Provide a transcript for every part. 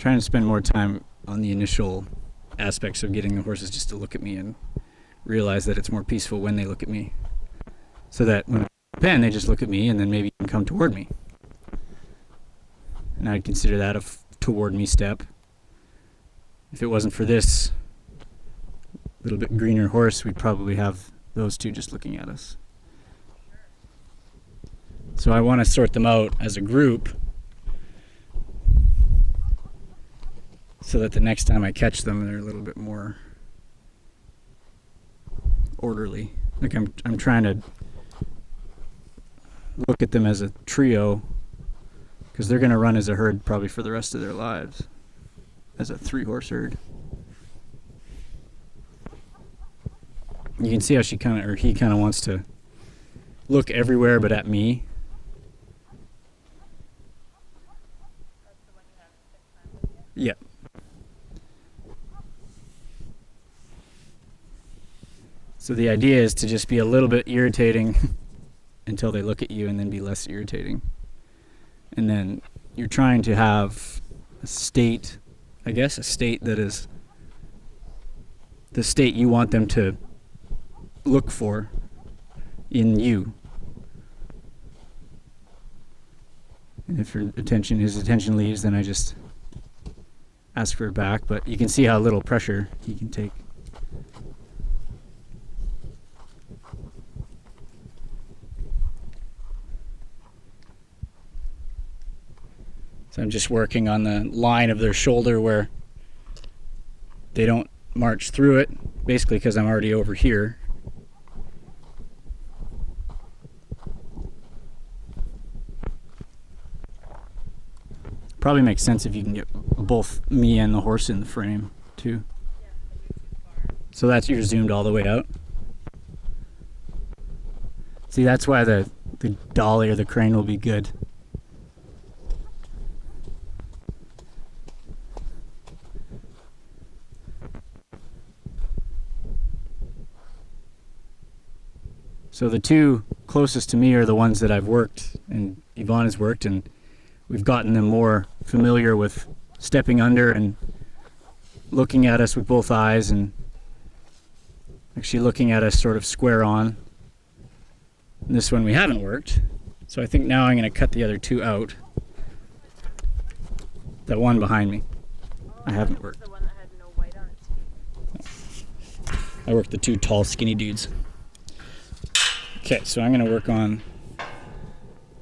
trying to spend more time on the initial aspects of getting the horses just to look at me and realize that it's more peaceful when they look at me. So that when I pen, they just look at me and then maybe come toward me. And I'd consider that a toward me step. If it wasn't for this little bit greener horse, we'd probably have those two just looking at us. So I want to sort them out as a group so that the next time I catch them, they're a little bit more orderly. Like I'm trying to look at them as a trio, because they're going to run as a herd probably for the rest of their lives, as a 3-horse herd. You can see how he kind of wants to look everywhere but at me. Yep. So the idea is to just be a little bit irritating until they look at you, and then be less irritating. And then you're trying to have a state, I guess, a state that is the state you want them to look for in you. And if his attention leaves, then I just ask for it back. But you can see how little pressure he can take. So I'm just working on the line of their shoulder where they don't march through it, basically because I'm already over here. Probably makes sense if you can get both me and the horse in the frame too. So that's, you're zoomed all the way out. See, that's why the dolly or the crane will be good. So the two closest to me are the ones that I've worked and Yvonne has worked, and we've gotten them more familiar with stepping under and looking at us with both eyes and actually looking at us sort of square on. And this one we haven't worked. So I think now I'm going to cut the other two out. That one behind me, I haven't worked. The one that had no white on it. I worked the two tall, skinny dudes. Okay, so I'm going to work on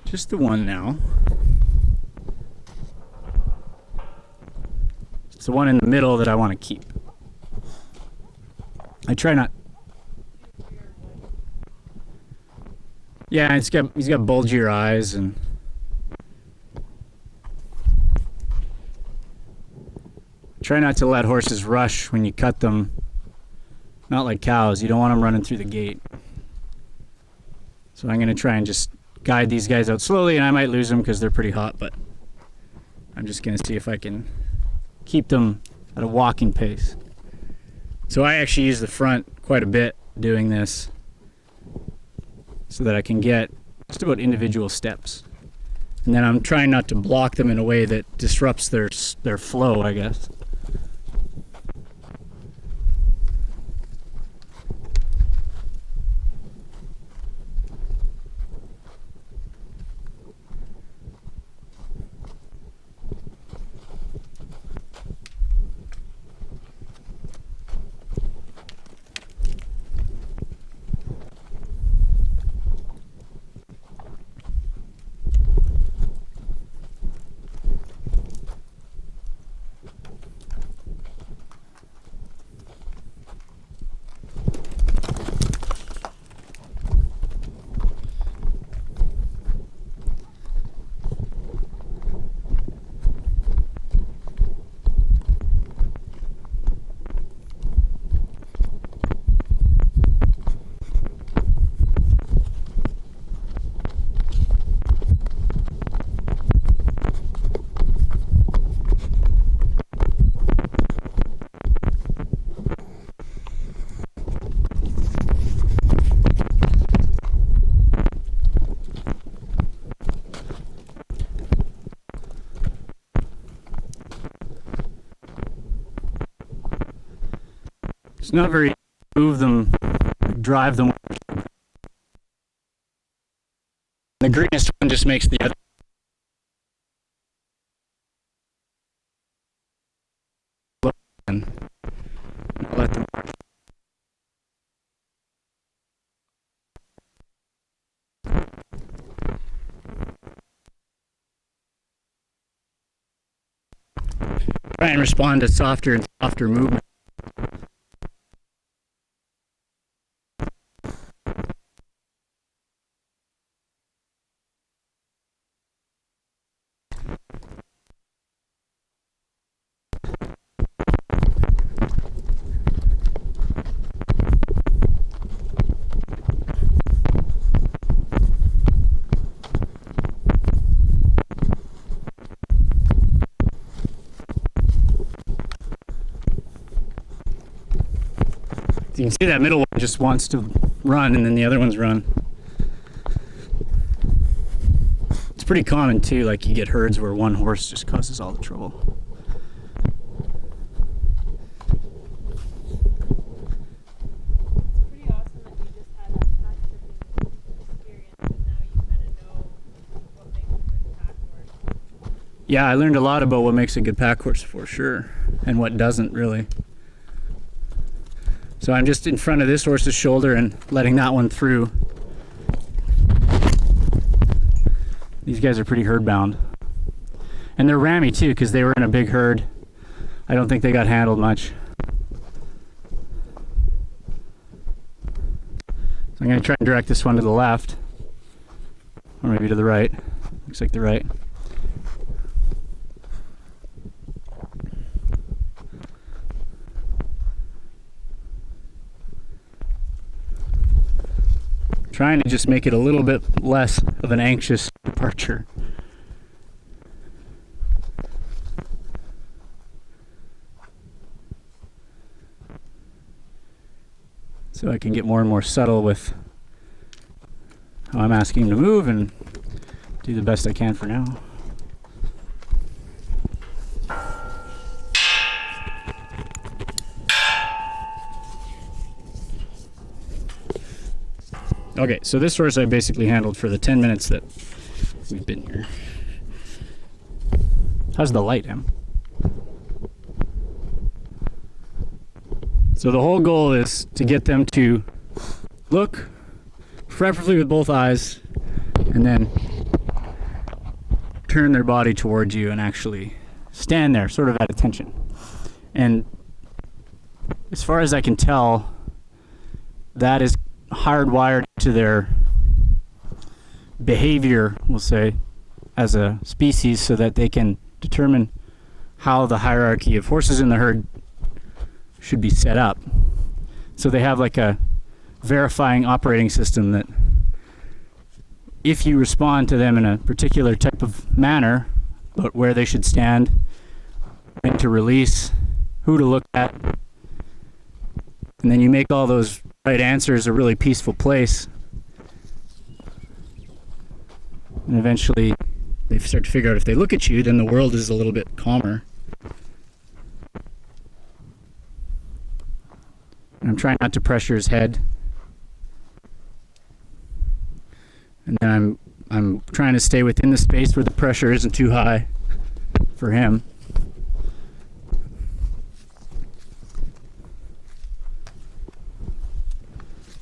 just the one now. It's the one in the middle that I want to keep. I try not... Yeah, he's got bulgier eyes, and try not to let horses rush when you cut them. Not like cows. You don't want them running through the gate. So I'm going to try and just guide these guys out slowly, and I might lose them because they're pretty hot, but I'm just going to see if I can keep them at a walking pace. So I actually use the front quite a bit doing this so that I can get just about individual steps. And then I'm trying not to block them in a way that disrupts their flow, I guess. It's not very easy to move them, drive them. The greenest one just makes the other. And let them. Try and respond to softer and softer movement. You can see that middle one just wants to run, and then the other ones run. It's pretty common too, like you get herds where one horse just causes all the trouble. It's pretty awesome that you just had that pack tripping experience and now you kind of know what makes a good pack horse. Yeah, I learned a lot about what makes a good pack horse for sure, and what doesn't really. So I'm just in front of this horse's shoulder and letting that one through. These guys are pretty herd bound. And they're rammy too, because they were in a big herd. I don't think they got handled much. So I'm going to try and direct this one to the left. Or maybe to the right. Looks like the right. Trying to just make it a little bit less of an anxious departure. So I can get more and more subtle with how I'm asking him to move and do the best I can for now. Okay, so this horse I basically handled for the 10 minutes that we've been here. How's the light, Em? So the whole goal is to get them to look, preferably with both eyes, and then turn their body towards you and actually stand there, sort of at attention. And as far as I can tell, that is hardwired to their behavior, we'll say, as a species, so that they can determine how the hierarchy of horses in the herd should be set up. So they have like a verifying operating system that if you respond to them in a particular type of manner, but where they should stand, when to release, who to look at, and then you make all those right answers a really peaceful place, and eventually they start to figure out if they look at you, then the world is a little bit calmer. And I'm trying not to pressure his head. And then I'm trying to stay within the space where the pressure isn't too high for him.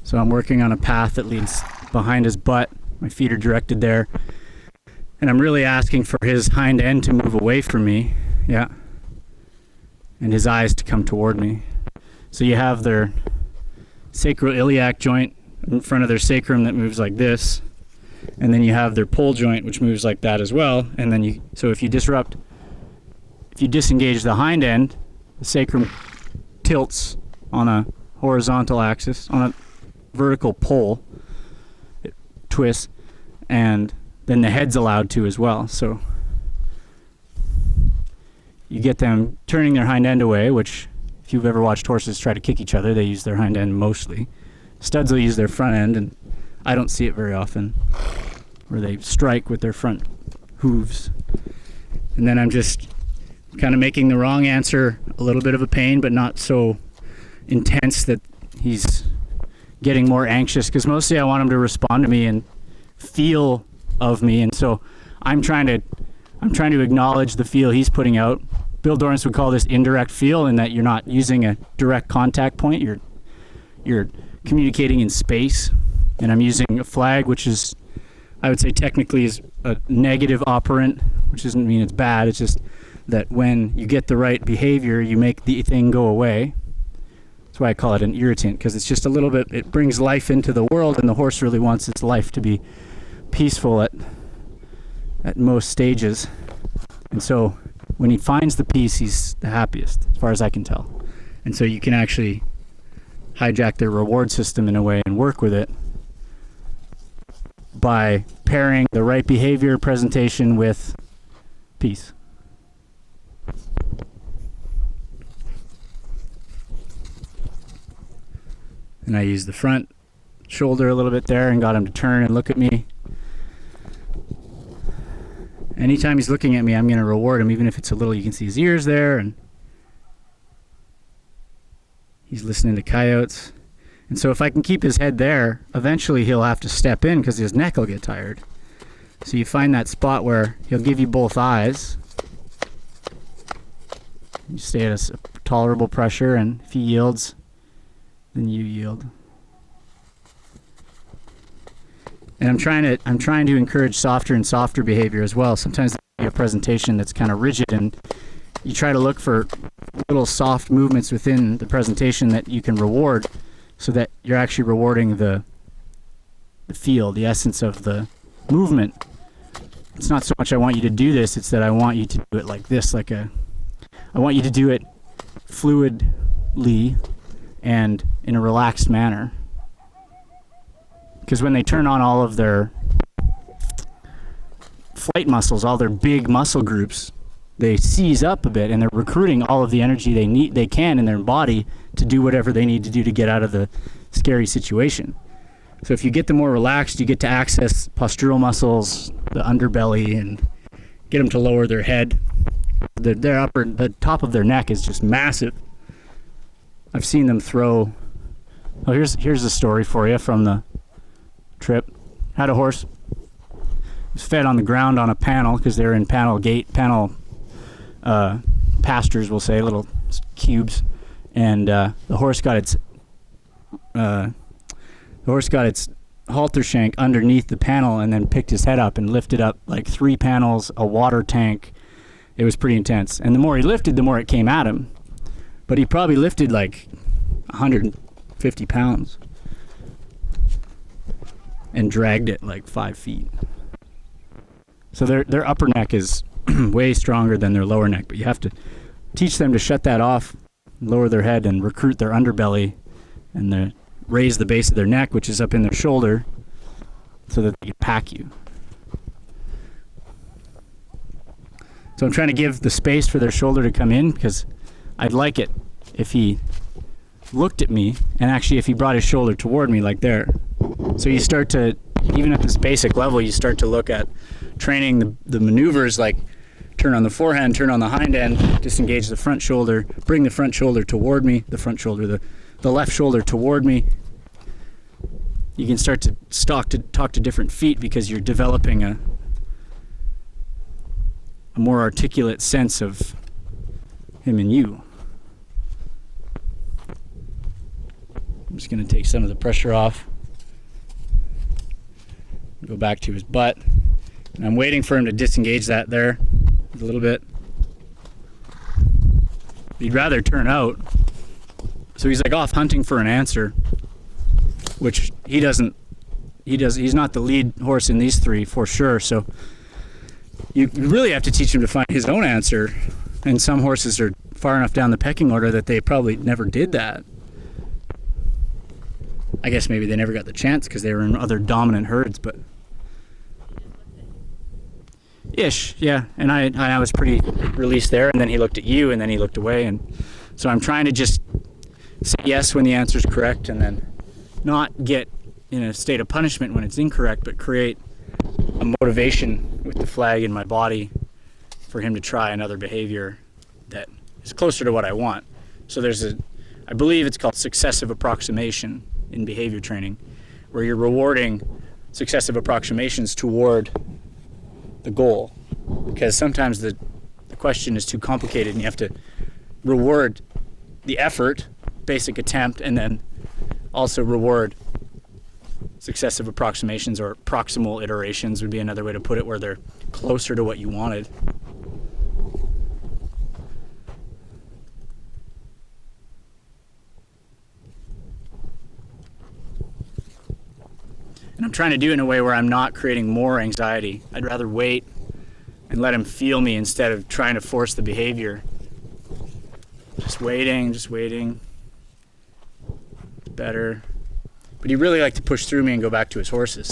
So I'm working on a path that leads behind his butt. My feet are directed there. And I'm really asking for his hind end to move away from me. Yeah. And his eyes to come toward me. So you have their sacroiliac joint in front of their sacrum that moves like this. And then you have their pole joint, which moves like that as well. And then so if you disengage the hind end, the sacrum tilts on a horizontal axis, on a vertical pole, it twists, and then the head's allowed to as well. So you get them turning their hind end away, which if you've ever watched horses try to kick each other, they use their hind end mostly. Studs will use their front end, and I don't see it very often, where they strike with their front hooves. And then I'm just kind of making the wrong answer a little bit of a pain, but not so intense that he's getting more anxious, because mostly I want him to respond to me and feel of me. And so I'm trying to acknowledge the feel he's putting out. Bill Dorrance would call this indirect feel, in that you're not using a direct contact point. You're communicating in space, and I'm using a flag, which is, I would say, technically is a negative operant, which doesn't mean it's bad. It's just that when you get the right behavior, you make the thing go away. That's why I call it an irritant, because it's just a little bit, it brings life into the world, and the horse really wants its life to be peaceful at most stages. And so when he finds the peace, he's the happiest, as far as I can tell. And so you can actually hijack their reward system in a way and work with it by pairing the right behavior presentation with peace. And I used the front shoulder a little bit there and got him to turn and look at me. Anytime he's looking at me, I'm going to reward him, even if it's a little. You can see his ears there, and he's listening to coyotes. And so if I can keep his head there, eventually he'll have to step in because his neck will get tired. So you find that spot where he'll give you both eyes. You stay at a tolerable pressure, and if he yields, then you yield. And I'm trying to encourage softer and softer behavior as well. Sometimes there's a presentation that's kind of rigid, and you try to look for little soft movements within the presentation that you can reward, so that you're actually rewarding the feel, the essence of the movement. It's not so much I want you to do this, it's that I want you to do it like this, I want you to do it fluidly and in a relaxed manner. Because when they turn on all of their flight muscles, all their big muscle groups, they seize up a bit, and they're recruiting all of the energy they can in their body to do whatever they need to do to get out of the scary situation. So if you get them more relaxed, you get to access postural muscles, the underbelly, and get them to lower their head. The top of their neck is just massive. I've seen them throw. Oh, here's a story for you from the trip. Had a horse. Was fed on the ground on a panel, because they're in panel pastures, we'll say, little cubes, and the horse got its halter shank underneath the panel, and then picked his head up and lifted up like 3 panels, a water tank. It was pretty intense, and the more he lifted, the more it came at him. But he probably lifted like 150 pounds and dragged it like 5 feet. So their upper neck is way stronger than their lower neck, but you have to teach them to shut that off, lower their head, and recruit their underbelly, and raise the base of their neck, which is up in their shoulder, so that they can pack you. So I'm trying to give the space for their shoulder to come in, because I'd like it if he looked at me, and actually if he brought his shoulder toward me like there. So you start to, even at this basic level, you start to look at training the maneuvers, like turn on the forehand, turn on the hind end, disengage the front shoulder, bring the front shoulder toward me, the left shoulder toward me. You can start to talk to different feet, because you're developing a more articulate sense of him and you. I'm just going to take some of the pressure off. Go back to his butt. And I'm waiting for him to disengage that there a little bit. He'd rather turn out. So he's like off hunting for an answer, which he's not the lead horse in these 3 for sure. So you really have to teach him to find his own answer. And some horses are far enough down the pecking order that they probably never did that. I guess maybe they never got the chance because they were in other dominant herds, but ish, yeah. And I was pretty released there, and then he looked at you, and then he looked away, and so I'm trying to just say yes when the answer is correct, and then not get in a state of punishment when it's incorrect, but create a motivation with the flag in my body for him to try another behavior that is closer to what I want. So there's I believe it's called successive approximation in behavior training, where you're rewarding successive approximations toward the goal. Because sometimes the question is too complicated and you have to reward the effort, basic attempt, and then also reward successive approximations, or proximal iterations would be another way to put it, where they're closer to what you wanted. And I'm trying to do it in a way where I'm not creating more anxiety. I'd rather wait and let him feel me instead of trying to force the behavior. Just waiting, just waiting. It's better. But he'd really like to push through me and go back to his horses.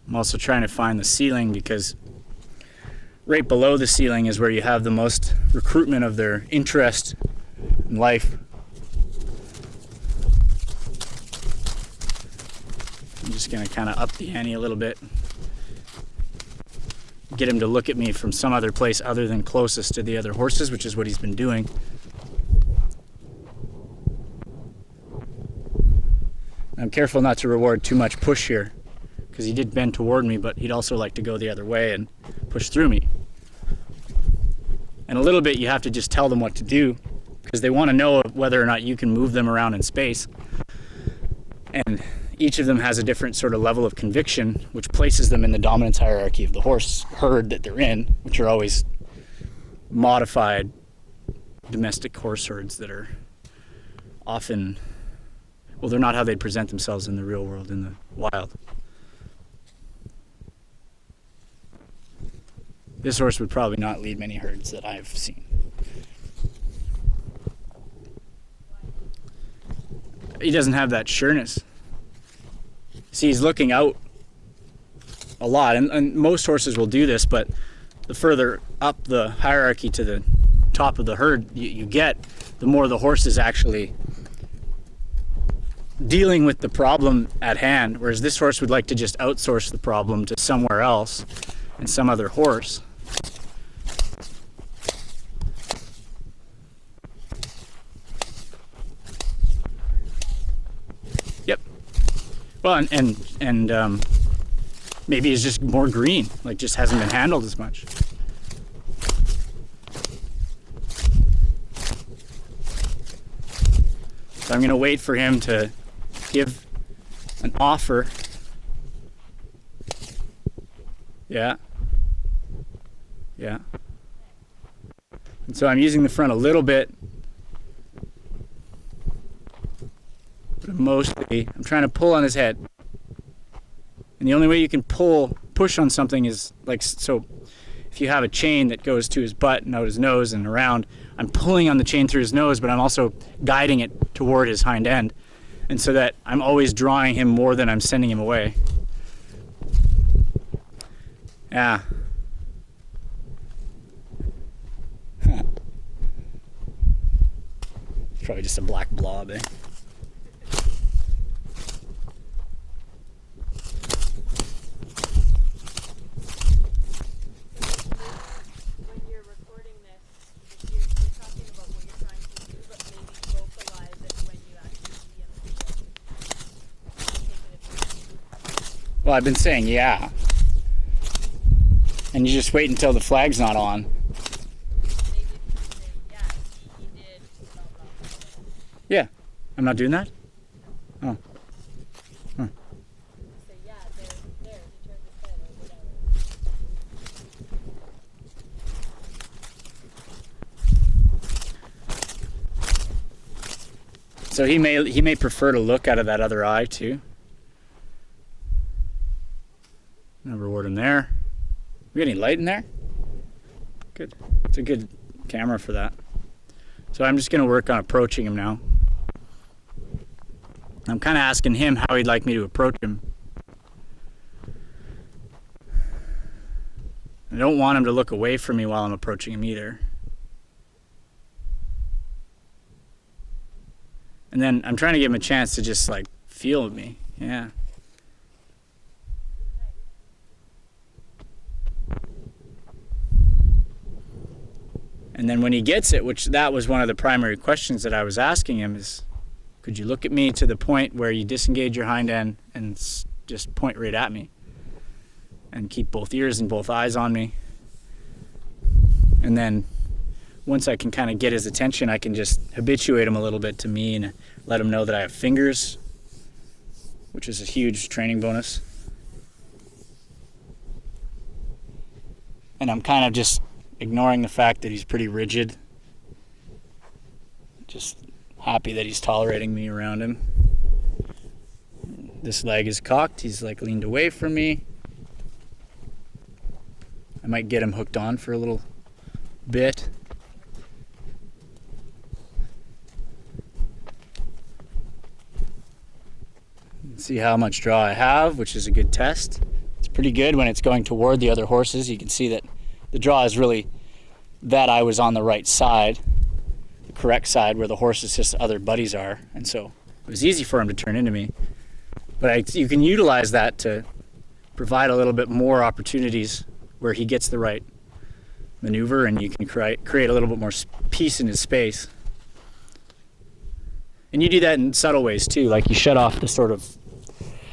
I'm also trying to find the ceiling, because right below the ceiling is where you have the most recruitment of their interest in life. I'm just going to kind of up the ante a little bit. Get him to look at me from some other place other than closest to the other horses, which is what he's been doing. I'm careful not to reward too much push here, because he did bend toward me, but he'd also like to go the other way and push through me. And a little bit you have to just tell them what to do, because they want to know whether or not you can move them around in space. And each of them has a different sort of level of conviction, which places them in the dominance hierarchy of the horse herd that they're in, which are always modified domestic horse herds that are often, well, they're not how they'd present themselves in the real world, in the wild. This horse would probably not lead many herds that I've seen. He doesn't have that sureness. See, he's looking out a lot, and most horses will do this, but the further up the hierarchy to the top of the herd you get, the more the horse is actually dealing with the problem at hand, whereas this horse would like to just outsource the problem to somewhere else and some other horse. Yep. Well, and maybe he's just more green, like just hasn't been handled as much. So I'm going to wait for him to give an offer. Yeah. Yeah. And so I'm using the front a little bit, but mostly I'm trying to pull on his head. And the only way you can push on something is like, so if you have a chain that goes to his butt and out his nose and around, I'm pulling on the chain through his nose, but I'm also guiding it toward his hind end. And so that I'm always drawing him more than I'm sending him away. Yeah. It's probably just a black blob, eh? When you're recording this, you're talking about what you're trying to do, but maybe vocalize it when you actually see him. Well, I've been saying yeah. And you just wait until the flag's not on. Maybe if you say, yeah, he did, blah, blah, blah. Yeah. I'm not doing that? Oh. Huh. Say, yeah, there, he turned his head or whatever. So he may prefer to look out of that other eye too. I'll reward him there. We got any light in there? Good. It's a good camera for that. So I'm just going to work on approaching him now. I'm kind of asking him how he'd like me to approach him. I don't want him to look away from me while I'm approaching him either. And then I'm trying to give him a chance to just like feel me. Yeah. And then when he gets it, which that was one of the primary questions that I was asking him, is could you look at me to the point where you disengage your hind end and just point right at me and keep both ears and both eyes on me. And then once I can kind of get his attention, I can just habituate him a little bit to me and let him know that I have fingers, which is a huge training bonus. And I'm kind of just ignoring the fact that he's pretty rigid. Just happy that he's tolerating me around him. This leg is cocked. He's like leaned away from me. I might get him hooked on for a little bit. See how much draw I have, which is a good test. It's pretty good when it's going toward the other horses. You can see that the draw is really that I was on the right side, the correct side where the horse's just other buddies are. And so it was easy for him to turn into me. But you can utilize that to provide a little bit more opportunities where he gets the right maneuver and you can create a little bit more peace in his space. And you do that in subtle ways too, like you shut off the sort of,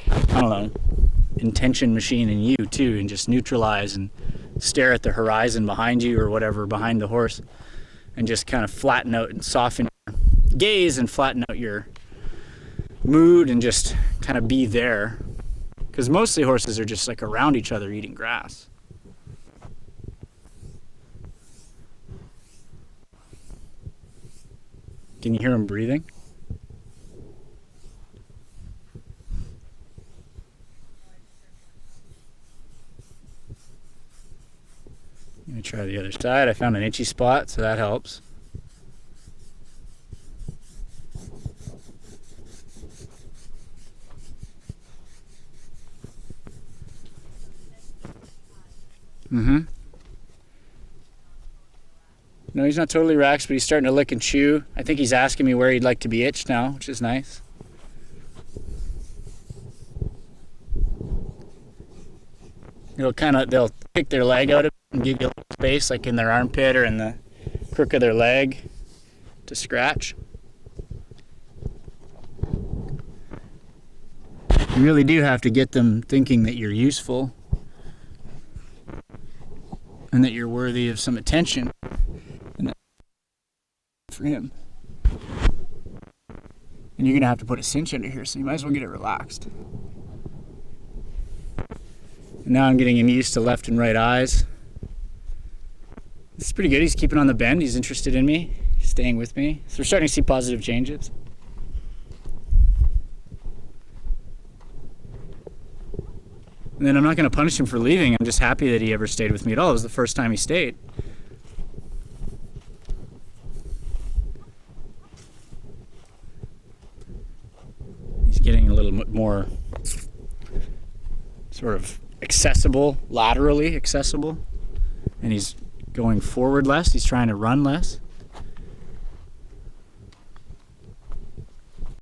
I don't know, intention machine in you too, and just neutralize and stare at the horizon behind you or whatever, behind the horse, and just kind of flatten out and soften your gaze and flatten out your mood and just kind of be there. Because mostly horses are just like around each other eating grass. Can you hear him breathing? Let me try the other side. I found an itchy spot, so that helps. Mm-hmm. No, he's not totally relaxed, but he's starting to lick and chew. I think he's asking me where he'd like to be itched now, which is nice. They'll pick their leg out of it and give you a little space, like in their armpit or in the crook of their leg, to scratch. You really do have to get them thinking that you're useful and that you're worthy of some attention. And that's for him. And you're gonna have to put a cinch under here, so you might as well get it relaxed. And now I'm getting him used to left and right eyes. This is pretty good. He's keeping on the bend. He's interested in me, staying with me. So we're starting to see positive changes. And then I'm not going to punish him for leaving. I'm just happy that he ever stayed with me at all. It was the first time he stayed. He's getting a little bit more sort of accessible, laterally accessible. And he's going forward less. He's trying to run less.